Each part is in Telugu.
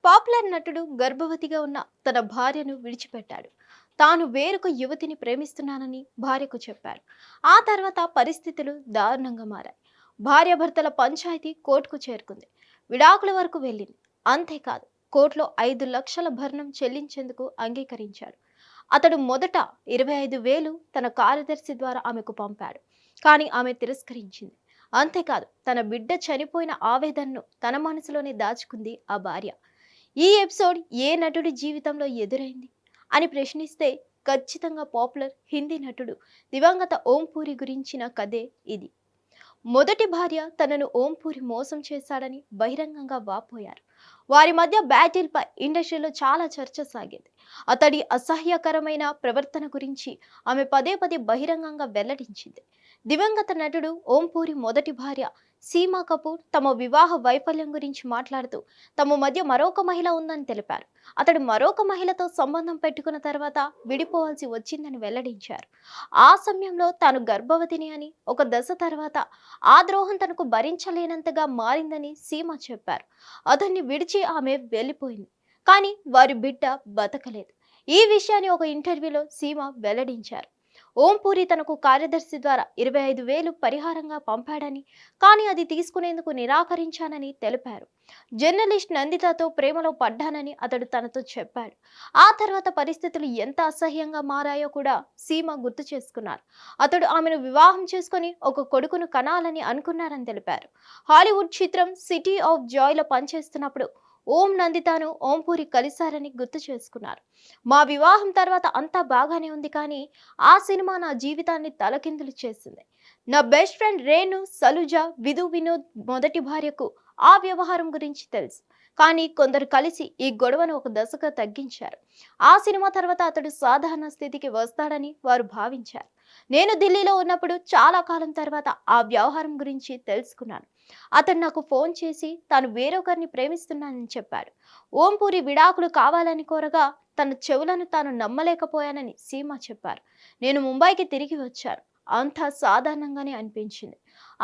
పాపులర్ నటుడు గర్భవతిగా ఉన్న తన భార్యను విడిచిపెట్టాడు. తాను వేరొక యువతిని ప్రేమిస్తున్నానని భార్యకు చెప్పారు. ఆ తర్వాత పరిస్థితులు దారుణంగా మారాయి. భార్యాభర్తల పంచాయతీ కోర్టుకు చేరుకుంది. విడాకుల వరకు వెళ్ళింది. అంతేకాదు, కోర్టులో 5 లక్షల భరణం చెల్లించేందుకు అంగీకరించాడు. అతడు మొదట 25,000 తన కార్యదర్శి ద్వారా ఆమెకు పంపాడు. కానీ ఆమె తిరస్కరించింది. అంతేకాదు, తన బిడ్డ చనిపోయిన ఆవేదనను తన మనసులోనే దాచుకుంది ఆ భార్య. ఈ ఎపిసోడ్ ఏ నటుడి జీవితంలో ఎదురైంది అని ప్రశ్నిస్తే ఖచ్చితంగా పాపులర్ హిందీ నటుడు దివంగత ఓం పూరి గురించిన కథే ఇది. మొదటి భార్య తనను ఓం పూరి మోసం చేశాడని బహిరంగంగా వాపోయారు. వారి మధ్య బ్యాటిల్ పై ఇండస్ట్రీలో చాలా చర్చ సాగింది. అతడి అసహ్యకరమైన ప్రవర్తన గురించి ఆమె పదే పదే బహిరంగంగా వెల్లడించింది. దివంగత నటుడు ఓం పూరి మొదటి భార్య సీమా కపూర్ తమ వివాహ వైఫల్యం గురించి మాట్లాడుతూ తమ మధ్య మరొక మహిళ ఉందని తెలిపారు. అతడు మరొక మహిళతో సంబంధం పెట్టుకున్న తర్వాత విడిపోవాల్సి వచ్చిందని వెల్లడించారు. ఆ సమయంలో తాను గర్భవతిని అని, ఒక దశ తర్వాత ఆ ద్రోహం తనకు భరించలేనంతగా మారిందని సీమా చెప్పారు. అతన్ని విడిచి ఆమె వెళ్ళిపోయింది. కానీ వారి బిడ్డ బతకలేదు. ఈ విషయాన్ని ఒక ఇంటర్వ్యూలో సీమా వెల్లడించారు. ఓం పూరి తనకు కార్యదర్శి ద్వారా 25,000 పరిహారంగా పంపాడని, కానీ అది తీసుకునేందుకు నిరాకరించానని తెలిపారు. జర్నలిస్ట్ నందితతో ప్రేమలో పడ్డానని అతడు తనతో చెప్పాడు. ఆ తర్వాత పరిస్థితులు ఎంత అసహ్యంగా మారాయో కూడా సీమ గుర్తు చేసుకున్నారు. అతడు ఆమెను వివాహం చేసుకుని ఒక కొడుకును కనాలని అనుకున్నారని తెలిపారు. హాలీవుడ్ చిత్రం సిటీ ఆఫ్ జాయ్లో పనిచేస్తున్నప్పుడు ఓం నందితాను ఓం పూరి కలిశారని గుర్తు చేసుకున్నారు. మా వివాహం తర్వాత అంతా బాగానే ఉంది, కానీ ఆ సినిమా నా జీవితాన్ని తలకిందులు చేసింది. నా బెస్ట్ ఫ్రెండ్ రేణు సలుజా విధు వినోద్ మొదటి భార్యకు ఆ వ్యవహారం గురించి తెలుసు. కానీ కొందరు కలిసి ఈ గొడవను ఒక దశగా తగ్గించారు. ఆ సినిమా తర్వాత అతడు సాధారణ స్థితికి వస్తాడని వారు భావించారు. నేను ఢిల్లీలో ఉన్నప్పుడు చాలా కాలం తర్వాత ఆ వ్యవహారం గురించి తెలుసుకున్నాను. అతడు నాకు ఫోన్ చేసి తాను వేరొకరిని ప్రేమిస్తున్నానని చెప్పాడు. ఓం పూరి విడాకులు కావాలని కోరగా తన చెవులను తాను నమ్మలేకపోయానని సీమా చెప్పారు. నేను ముంబైకి తిరిగి వచ్చాను. అంతా సాధారణంగానే అనిపించింది.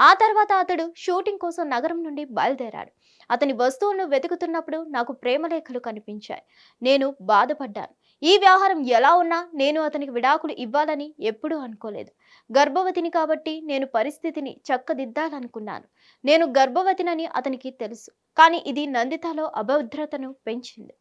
ఆ తర్వాత అతడు షూటింగ్ కోసం నగరం నుండి బయలుదేరాడు. అతని వస్తువులను వెతుకుతున్నప్పుడు నాకు ప్రేమలేఖలు కనిపించాయి. నేను బాధపడ్డాను. ఈ వ్యవహారం ఎలా ఉన్నా నేను అతనికి విడాకులు ఇవ్వాలని ఎప్పుడూ అనుకోలేదు. గర్భవతిని కాబట్టి నేను పరిస్థితిని చక్కదిద్దాలనుకున్నాను. నేను గర్భవతినని అతనికి తెలుసు, కానీ ఇది నందితలో అభద్రతను పెంచింది.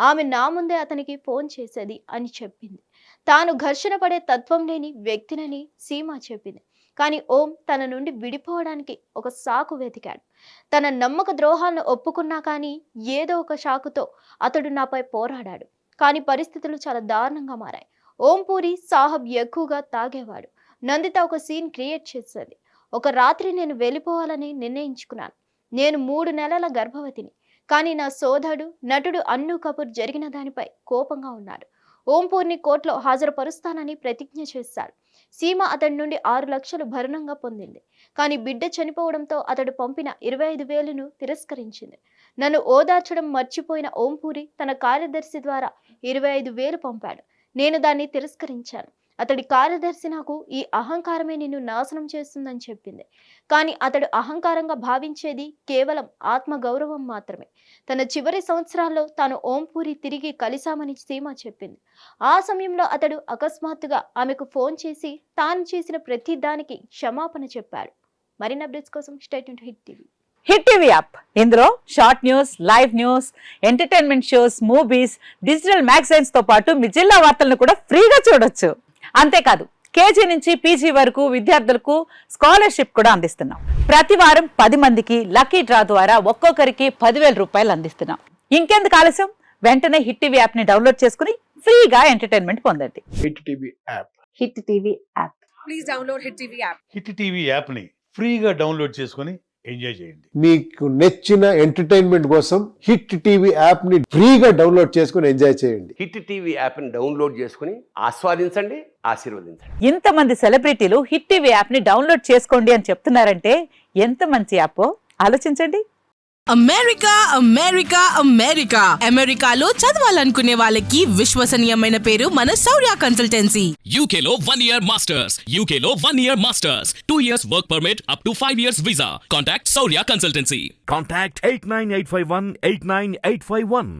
ఆమె నా ముందే అతనికి ఫోన్ చేసేది అని చెప్పింది. తాను ఘర్షణ పడే తత్వం లేని వ్యక్తినని సీమా చెప్పింది. కానీ ఓం తన నుండి విడిపోవడానికి ఒక సాకు వెతికాడు. తన నమ్మక ద్రోహాలను ఒప్పుకున్నా కానీ ఏదో ఒక షాకుతో అతడు నాపై పోరాడాడు. కానీ పరిస్థితులు చాలా దారుణంగా మారాయి. ఓం పూరి సాహబ్ ఎక్కువగా తాగేవాడు. నందిత ఒక సీన్ క్రియేట్ చేసేది. ఒక రాత్రి నేను వెళ్ళిపోవాలని నిర్ణయించుకున్నాను. నేను 3 నెలల గర్భవతిని. కానీ నా సోదరుడు నటుడు అన్ను కపూర్ జరిగిన దానిపై కోపంగా ఉన్నాడు. ఓం పూర్ని కోర్టులో హాజరుపరుస్తానని ప్రతిజ్ఞ చేశాడు. సీమ అతడి నుండి 6 లక్షలు భరణంగా పొందింది. కానీ బిడ్డ చనిపోవడంతో అతడు పంపిన 25,000ను తిరస్కరించింది. నన్ను ఓదార్చడం మర్చిపోయిన ఓం పూరి తన కార్యదర్శి ద్వారా 25,000 పంపాడు. నేను దాన్ని తిరస్కరించాను. అతడి కార్యదర్శి నాకు ఈ అహంకారమే నిన్ను నాశనం చేస్తుందని చెప్పింది. కానీ అతడు అహంకారంగా భావించేది కేవలం ఆత్మగౌరవం మాత్రమే. తన చివరి సంవత్సరాల్లో తాను ఓం పూరి తిరిగి కలిశామని సీమ చెప్పింది. ఆ సమయంలో అతడు అకస్మాత్తుగా ఆమెకు ఫోన్ చేసి తాను చేసిన ప్రతి దానికి క్షమాపణ చెప్పాడు. మరిన్ని అప్డేట్స్ కోసం stay tuned to Hit TV. Hit TV app ఇందులో short news, live news, entertainment shows, movies, digital magazines తో పాటు మీ జిల్లా వార్తలను కూడా ఫ్రీగా చూడొచ్చు. అంతేకాదు, కేజీ నుంచి పీజీ వరకు విద్యార్థులకు స్కాలర్షిప్ కూడా అందిస్తున్నాం. ప్రతి వారం 10 మందికి లక్కీ డ్రా ద్వారా ఒక్కొక్కరికి 10,000 రూపాయలు అందిస్తున్నాం. ఇంకెందుకు ఆలస్యం, వెంటనే హిట్ టీవీ యాప్ ని డౌన్లోడ్ చేసుకుని ఫ్రీగా ఎంటర్టైన్మెంట్ పొందండి. Hit TV app. Hit TV app. Please download Hit TV app. Hit TV యాప్ని ఫ్రీగా డౌన్లోడ్ చేసుకొని ఎంజాయ్ చేయండి. మీకు నచ్చిన ఎంటర్టైన్మెంట్ కోసం హిట్ టీవీ యాప్ ని ఫ్రీగా డౌన్లోడ్ చేసుకుని ఎంజాయ్ చేయండి. హిట్ టీవీ యాప్ని డౌన్లోడ్ చేసుకుని ఆస్వాదించండి, ఆశీర్వదించండి. ఇంతమంది సెలబ్రిటీలు హిట్ టీవీ యాప్ ని డౌన్లోడ్ చేసుకోండి అని చెప్తున్నారంటే ఎంత మంచి యాప్ ఆలోచించండి. అమెరికా అమెరికా అమెరికా అమెరికాలో చదవాలనుకునే వాళ్ళకి విశ్వసనీయమైన పేరు మన శౌర్య consultancy. UK Law 1 Year Masters. UK Law 1 Year Masters. 2 years work permit up to 5 years visa. Contact Saurya Consultancy. Contact 89851 89851.